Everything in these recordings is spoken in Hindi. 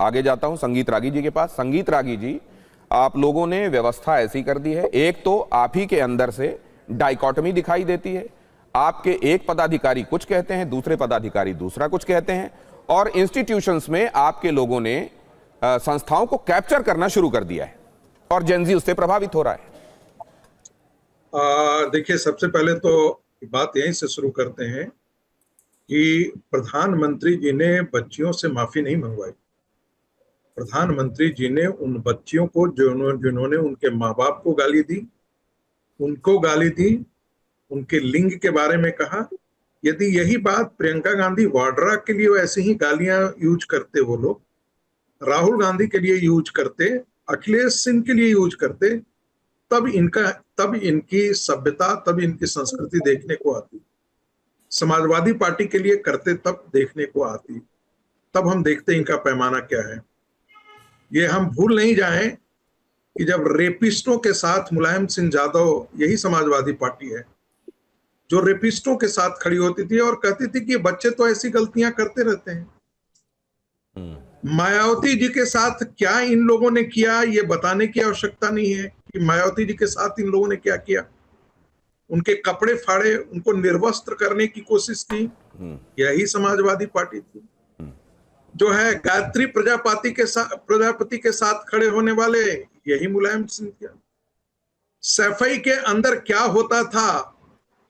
आगे जाता हूं संगीत रागी जी के पास। संगीत रागी जी, आप लोगों ने व्यवस्था ऐसी कर दी है, एक तो आप ही के अंदर से डाइकोटमी दिखाई देती है, आपके एक पदाधिकारी कुछ कहते हैं, दूसरे पदाधिकारी दूसरा कुछ कहते हैं, और इंस्टीट्यूशंस में आपके लोगों ने संस्थाओं को कैप्चर करना शुरू कर दिया है और जेनजी उससे प्रभावित हो रहा है। देखिए, सबसे पहले तो बात यहीं से शुरू करते हैं कि प्रधानमंत्री जी ने बच्चियों से माफी नहीं मंगवाई। प्रधानमंत्री जी ने उन बच्चियों को जिन्होंने उनके माँ बाप को गाली दी, उनको गाली दी, उनके लिंग के बारे में कहा। यदि यही बात प्रियंका गांधी वाड्रा के लिए ऐसी ही गालियां यूज करते, वो लोग राहुल गांधी के लिए यूज करते, अखिलेश सिंह के लिए यूज करते, तब इनकी सभ्यता, तब इनकी संस्कृति देखने को आती। समाजवादी पार्टी के लिए करते तब देखने को आती, तब हम देखते इनका पैमाना क्या है। ये हम भूल नहीं जाएं कि जब रेपिस्टों के साथ मुलायम सिंह यादव, यही समाजवादी पार्टी है जो रेपिस्टों के साथ खड़ी होती थी और कहती थी कि बच्चे तो ऐसी गलतियां करते रहते हैं। मायावती जी के साथ क्या इन लोगों ने किया, ये बताने की आवश्यकता नहीं है कि मायावती जी के साथ इन लोगों ने क्या किया। उनके कपड़े फाड़े, उनको निर्वस्त्र करने की कोशिश की, यही समाजवादी पार्टी थी। जो है गायत्री प्रजापति के साथ खड़े होने वाले, यही मुलायम सिंह किया। सैफई के अंदर क्या होता था,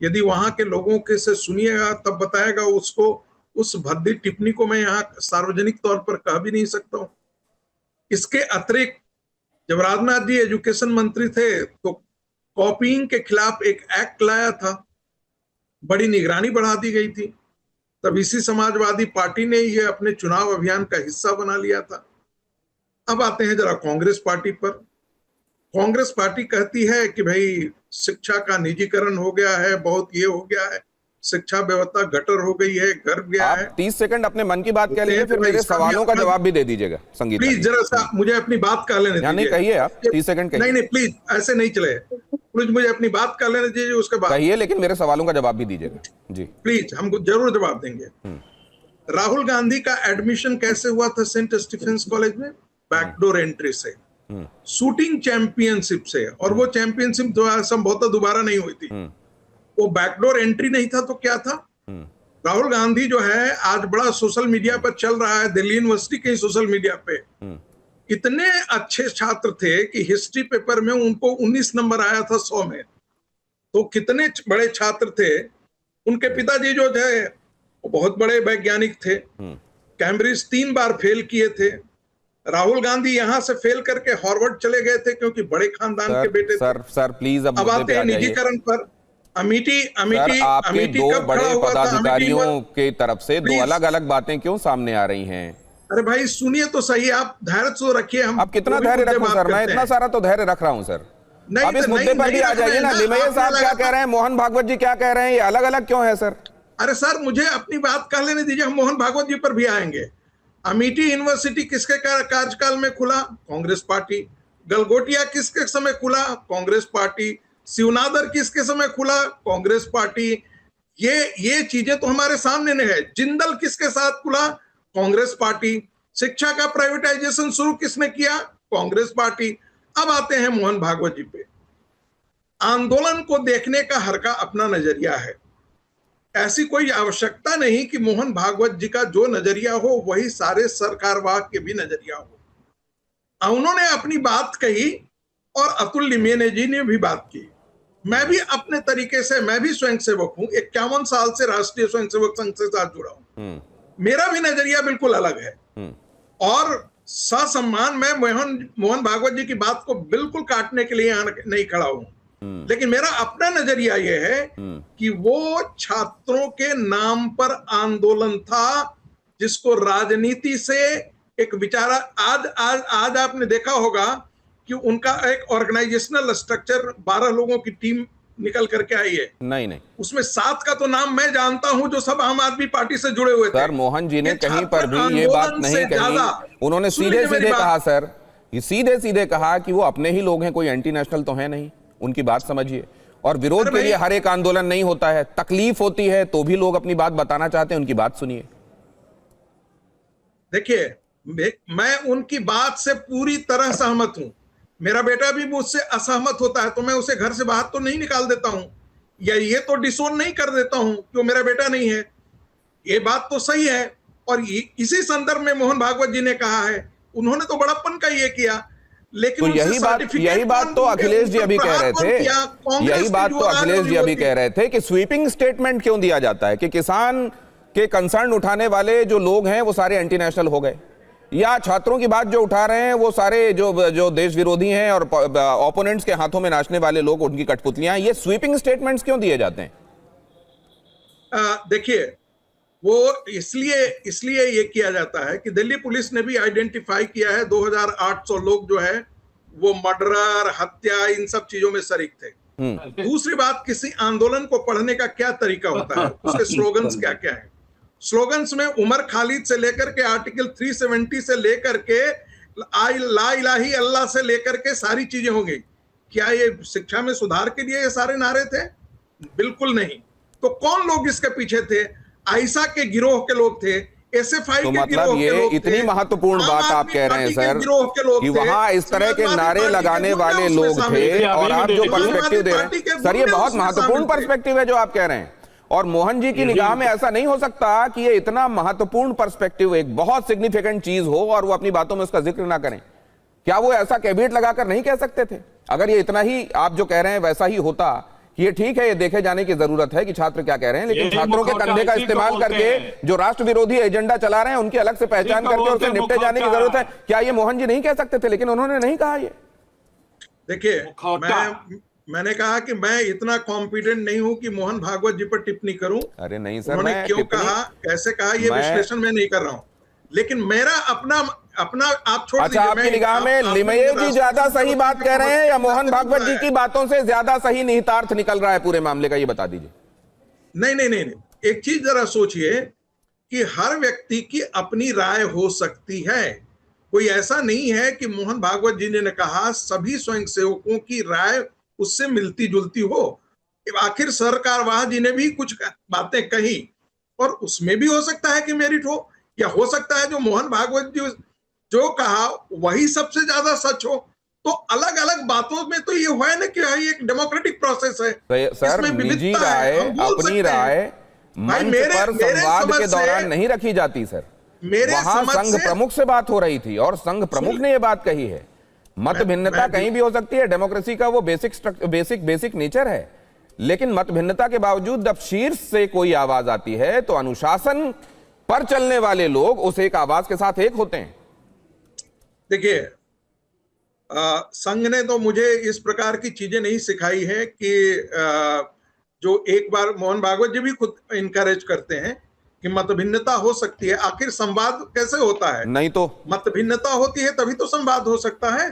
यदि वहां के लोगों के से सुनिएगा तब बताएगा उसको। उस भद्दी टिप्पणी को मैं यहाँ सार्वजनिक तौर पर कह भी नहीं सकता हूं। इसके अतिरिक्त जब राजनाथ जी एजुकेशन मंत्री थे तो कॉपीइंग के खिलाफ एक एक्ट लाया था, बड़ी निगरानी बढ़ा दी गई थी। तब इसी समाजवादी पार्टी ने ये अपने चुनाव अभियान का हिस्सा बना लिया था। अब आते हैं जरा कांग्रेस पार्टी पर। कांग्रेस पार्टी कहती है कि भाई शिक्षा का निजीकरण हो गया है, बहुत ये हो गया है, शिक्षा व्यवस्था गटर हो गई है, गर्भ गया है। 30 सेकंड अपने मन की बात कह लीजिए, फिर मेरे सवालों का जवाब भी दे दीजिएगा। संगीत प्लीज जरा सा मुझे अपनी बात कर लेने दीजिए। नहीं कहिए, आप 30 सेकंड कहिए। नहीं प्लीज, ऐसे नहीं चले। प्लीज मुझे अपनी बात कर लेने दीजिए, उसके बाद कहिए, लेकिन मेरे सवालों का जवाब भी दीजिएगा जी। प्लीज, हमको जरूर जवाब देंगे। राहुल गांधी का एडमिशन कैसे हुआ था सेंट स्टीफेंस कॉलेज में? बैकडोर एंट्री से, शूटिंग चैंपियनशिप से, और वो चैंपियनशिप संभवतः दोबारा नहीं हुई थी। वो बैकडोर एंट्री नहीं था तो क्या था? राहुल गांधी जो है आज बड़ा सोशल मीडिया पर चल रहा है, दिल्ली यूनिवर्सिटी के सोशल मीडिया पे इतने अच्छे छात्र थे कि हिस्ट्री पेपर में उनको 19 नंबर आया था 100 में। तो कितने बड़े छात्र थे। उनके पिताजी जो है वो बहुत बड़े वैज्ञानिक थे, कैम्ब्रिज 3 बार फेल किए थे। राहुल गांधी यहां से फेल करके हार्वर्ड चले गए थे क्योंकि बड़े खानदान के बेटे थे। सर प्लीज अब आते हैं निजीकरण पर। अमिटी आपके दो बड़े पदाधिकारियों के तरफ से दो अलग अलग बातें क्यों सामने आ रही हैं? अरे भाई सुनिए तो सही, आप धैर्य तो रखिए। हम आप कितना धैर्य रखूं सर? मैं इतना सारा तो धैर्य रख रहा हूं सर। अब इस मुद्दे पर भी आ जाइए ना। लिमये साहब क्या कह रहे हैं, मोहन भागवत जी क्या कह रहे हैं, ये अलग अलग क्यों है सर? अरे सर मुझे अपनी बात कह लेने दीजिए, हम मोहन भागवत जी पर भी आएंगे। अमिटी यूनिवर्सिटी किसके कार्यकाल में खुला? कांग्रेस पार्टी। गलगोटिया किसके समय खुला? कांग्रेस पार्टी। शिवनादर किसके समय खुला? कांग्रेस पार्टी। ये चीजें तो हमारे सामने नहीं है। जिंदल किसके साथ खुला? कांग्रेस पार्टी। शिक्षा का प्राइवेटाइजेशन शुरू किसने किया? कांग्रेस पार्टी। अब आते हैं मोहन भागवत जी पे। आंदोलन को देखने का हर का अपना नजरिया है। ऐसी कोई आवश्यकता नहीं कि मोहन भागवत जी का जो नजरिया हो वही सारे सरकारवाह के भी नजरिया हो। उन्होंने अपनी बात कही और अतुल लिमये जी ने भी बात की। मैं भी अपने तरीके से, मैं भी स्वयंसेवक हूं, 51 साल से राष्ट्रीय स्वयंसेवक संघ से साथ जुड़ा हूं। मेरा भी नजरिया बिल्कुल अलग है और ससम्मान मैं मोहन भागवत जी की बात को बिल्कुल काटने के लिए यहां नहीं खड़ा हूं। लेकिन मेरा अपना नजरिया यह है कि वो छात्रों के नाम पर आंदोलन था जिसको राजनीति से एक विचारा। आज आपने देखा होगा कि उनका एक ऑर्गेनाइजेशनल स्ट्रक्चर 12 लोगों की टीम निकल करके आई है। नहीं उसमें 7 का तो नाम मैं जानता हूं जो सब आम आदमी पार्टी से जुड़े हुए थे। सर मोहन जी ने कहीं पर भी ये बात नहीं कही। उन्होंने सीधे सीधे कहा सर, ये सीधे सीधे कहा कि वो अपने ही लोग हैं, कोई एंटी नेशनल तो है नहीं। उनकी बात समझिए। और विरोध के लिए हर एक आंदोलन नहीं होता है, तकलीफ होती है तो भी लोग अपनी बात बताना चाहते हैं, उनकी बात सुनिए। देखिए मैं उनकी बात से पूरी तरह सहमत हूं। मेरा बेटा भी मुझसे असहमत होता है तो मैं उसे घर से बाहर तो नहीं निकाल देता हूं, या ये तो डिसोन नहीं कर देता हूं कि वो मेरा बेटा नहीं है। ये बात तो सही है। और इसी संदर्भ में मोहन भागवत जी ने कहा है, उन्होंने तो बड़प्पन का ये किया, लेकिन तो यही बात तो अखिलेश जी अभी कह रहे थे, यही बात तो अखिलेश जी अभी कह रहे थे कि स्वीपिंग स्टेटमेंट क्यों दिया जाता है कि किसान के कंसर्न उठाने वाले जो लोग हैं वो सारे एंटी नेशनल हो गए, या छात्रों की बात जो उठा रहे हैं वो सारे जो देश विरोधी हैं और ओपोनेंट्स के हाथों में नाचने वाले लोग, उनकी कठपुतलियां। ये स्वीपिंग स्टेटमेंट्स क्यों दिए जाते हैं? देखिए, वो इसलिए ये किया जाता है कि दिल्ली पुलिस ने भी आइडेंटिफाई किया है 2800 लोग जो है वो मर्डर, हत्या, इन सब चीजों में शरीक थे। दूसरी बात, किसी आंदोलन को पढ़ने का क्या तरीका होता है, उसके स्लोगन्स क्या क्या है। स्लोगन्स में उमर खालिद से लेकर के आर्टिकल 370 से लेकर के ला इलाही अल्लाह से लेकर के सारी चीजें होंगी। क्या ये शिक्षा में सुधार के लिए ये सारे नारे थे? बिल्कुल नहीं। तो कौन लोग इसके पीछे थे? आयशा के गिरोह के लोग थे, एसएफआई तो के मतलब गिरोह के लोग थे। इतनी महत्वपूर्ण बात आप कह रहे हैं सर कि वहां इस तरह के नारे लगाने वाले लोग थे, और आप जो पर्सपेक्टिव दे रहे हैं सर, ये बहुत महत्वपूर्ण पर्सपेक्टिव है जो आप कह रहे हैं। और मोहन जी की निगाह में ऐसा नहीं हो सकता कि ये इतना महत्वपूर्ण पर्सपेक्टिव, एक बहुत सिग्निफिकेंट चीज हो और वो अपनी बातों में उसका जिक्र ना करें। क्या वो ऐसा कैविएट लगाकर नहीं कह सकते थे? अगर ये इतना ही आप जो कह रहे हैं वैसा ही होता, ये ठीक है, ये देखे जाने की जरूरत है कि छात्र क्या कह रहे हैं, लेकिन छात्रों के कंधे का इस्तेमाल करके जो राष्ट्र विरोधी एजेंडा चला रहे हैं उनकी अलग से पहचान करके उससे निपटे जाने की जरूरत है। क्या ये मोहन जी नहीं कह सकते थे? लेकिन उन्होंने नहीं कहा। ये देखिए, मैंने कहा कि मैं इतना कॉम्पिटेंट नहीं हूं कि मोहन भागवत जी पर टिप्पणी करूं। अरे नहीं सर, उन्होंने क्यों कहा, कैसे कहा, ये विश्लेषण मैं नहीं कर रहा हूं। लेकिन मेरा अपना आप छोड़ दीजिए। अच्छा, आपकी निगाह में लिमये जी ज्यादा सही बात कह रहे हैं या मोहन भागवत जी की बातों से ज्यादा सही निहितार्थ निकल रहा है पूरे मामले का, ये बता दीजिए। नहीं, एक चीज जरा सोचिए कि हर व्यक्ति की अपनी राय हो सकती है। कोई ऐसा नहीं है कि मोहन भागवत जी ने कहा सभी स्वयंसेवकों की राय उससे मिलती जुलती हो। आखिर सर कारवाह जी ने भी कुछ बातें कही और उसमें भी हो सकता है कि मेरिट हो, या हो सकता है जो मोहन भागवत जी जो कहा वही सबसे ज्यादा सच हो। तो अलग अलग बातों में तो ये हुआ है ना कि एक डेमोक्रेटिक प्रोसेस है, सर निजी राय, अपनी राय मंच पर संवाद के दौरान नहीं रखी जाती सर। वहां संघ प्रमुख से बात हो रही थी और संघ प्रमुख ने ये बात कही है। मत भिन्नता कहीं भी हो सकती है, डेमोक्रेसी का वो बेसिक नेचर है, लेकिन मत भिन्नता के बावजूद जब शीर्ष से कोई आवाज आती है तो अनुशासन पर चलने वाले लोग उस एक आवाज के साथ एक होते हैं। देखिए, संघ ने तो मुझे इस प्रकार की चीजें नहीं सिखाई है कि जो एक बार मोहन भागवत जी भी खुद इनकरेज करते हैं कि मत भिन्नता हो सकती है। आखिर संवाद कैसे होता है? नहीं तो मत भिन्नता होती है तभी तो संवाद हो सकता है।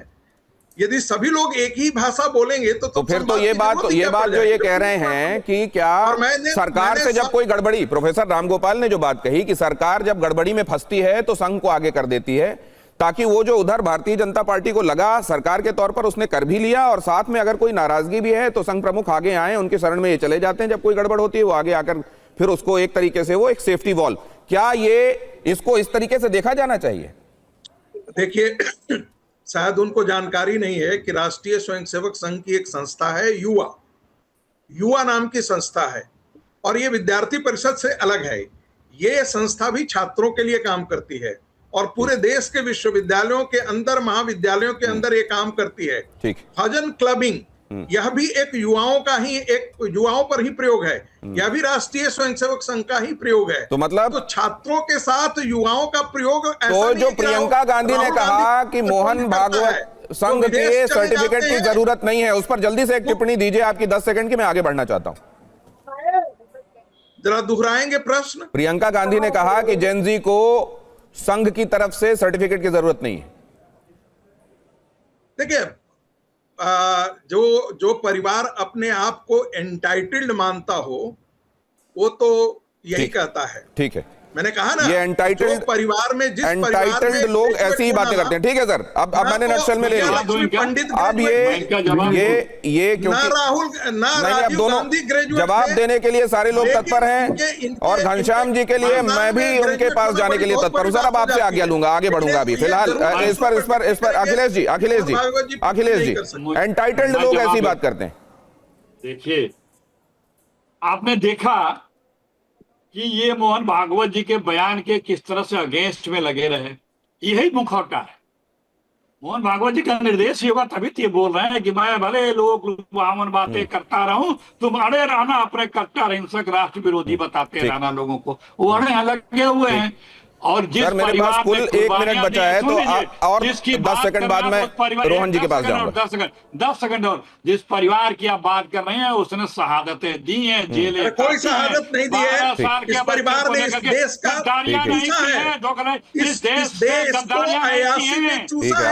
यदि सभी लोग एक ही भाषा बोलेंगे तो फिर तो ये बात जो ये कह रहे हैं कि क्या सरकार से जब कोई गड़बड़ी, प्रोफेसर रामगोपाल ने जो बात कही कि सरकार जब गड़बड़ी में फंसती है तो संघ को आगे कर देती है, ताकि वो जो उधर भारतीय जनता पार्टी को लगा सरकार के तौर पर उसने कर भी लिया, और साथ में अगर कोई नाराजगी भी है तो संघ प्रमुख आगे आए, उनके शरण में ये चले जाते हैं। जब कोई गड़बड़ होती है वो आगे आकर फिर उसको एक तरीके से वो एक सेफ्टी वॉल, क्या ये इसको इस तरीके से देखा जाना चाहिए? देखिए, शायद उनको जानकारी नहीं है कि राष्ट्रीय स्वयंसेवक संघ की एक संस्था है, युवा नाम की संस्था है, और ये विद्यार्थी परिषद से अलग है। ये संस्था भी छात्रों के लिए काम करती है और पूरे देश के विश्वविद्यालयों के अंदर, महाविद्यालयों के अंदर ये काम करती है। भजन क्लबिंग, यह भी एक युवाओं पर ही प्रयोग है, यह भी राष्ट्रीय स्वयंसेवक संघ का ही प्रयोग है। तो मतलब तो छात्रों के साथ युवाओं का प्रयोग तो जो प्रियंका गांधी ने कहा कि मोहन भागवत संघ के सर्टिफिकेट की जरूरत नहीं है, उस पर जल्दी से एक टिप्पणी दीजिए आपकी 10 सेकंड की, मैं आगे बढ़ना चाहता हूं। जरा दोहराएंगे प्रश्न? प्रियंका गांधी ने कहा कि जेनजी को संघ की तरफ से सर्टिफिकेट की जरूरत नहीं है। देखिए, जो परिवार अपने आप को एंटाइटल्ड मानता हो वो तो यही कहता है। ठीक है। मैंने कहा ना, ये एंटाइटल्ड जो परिवार में जिस परिवार में एंटाइटल्ड लोग ऐसी ही बातें करते हैं। ठीक है सर, अब मैंने नक्सल में ले लिया। पंडित अब ये क्योंकि ना राहुल ना नहीं, अब राजीव दोनों गांधी ग्रेजुएट जवाब थे, देने के लिए सारे लोग लेकिन तत्पर हैं इनके- और घनश्याम जी के लिए खानदान मैं भी में उनके ग्रेजुएट पास होना जाने के लिए बहुत तत्पर हूं। बड़ी सर अब बात हो आपसे जाती आज्ञा है। लूंगा, आगे बढ़ूंगा अभी इसलिए फिलहाल जरूर इस पर अखिलेश जी नहीं कर सकते। एंटाइटल्ड मैं लोग जवाब ऐसी दे- बात करते हैं। देखिए, आपने देखा कि ये मोहन भागवत जी के बयान के किस तरह से अगेंस्ट में लगे रहे। यही मुखौटा है। मोहन भागवत जी का निर्देश ही होगा तभी तो ये बोल रहे हैं कि मैं भले लोग लुभावन बातें करता रहूं, तुम अड़े रहना, अपने कट्टर हिंसक राष्ट्र विरोधी बताते रहना लोगों को। वो अड़े लगे हुए हैं। और जिस सर, मेरे परिवार पास कुल ने 1 मिनट कुर्बानियां बचा दी, है, सुन तो लीजिए, और जिसकी 10 बात सेकंड कर बाद रहे हैं, मैं उस परिवार- रोहन जी के 10 पास सेकंड और जाऊंगा। 10 सेकंड और जिस परिवार की आप बात कर रहे हैं उसने शहादतें दी हैं, जेलें अरे कोई काटी हैं, शहादत नहीं दी है। 12 साल इस के परिवार बच्चे को ने इस लेकर के देश का गद्दारियां नहीं चूसा की है। हैं, धोखा नहीं, इस देश को गद्दारियां नहीं की अयासी में हैं। चूसा है।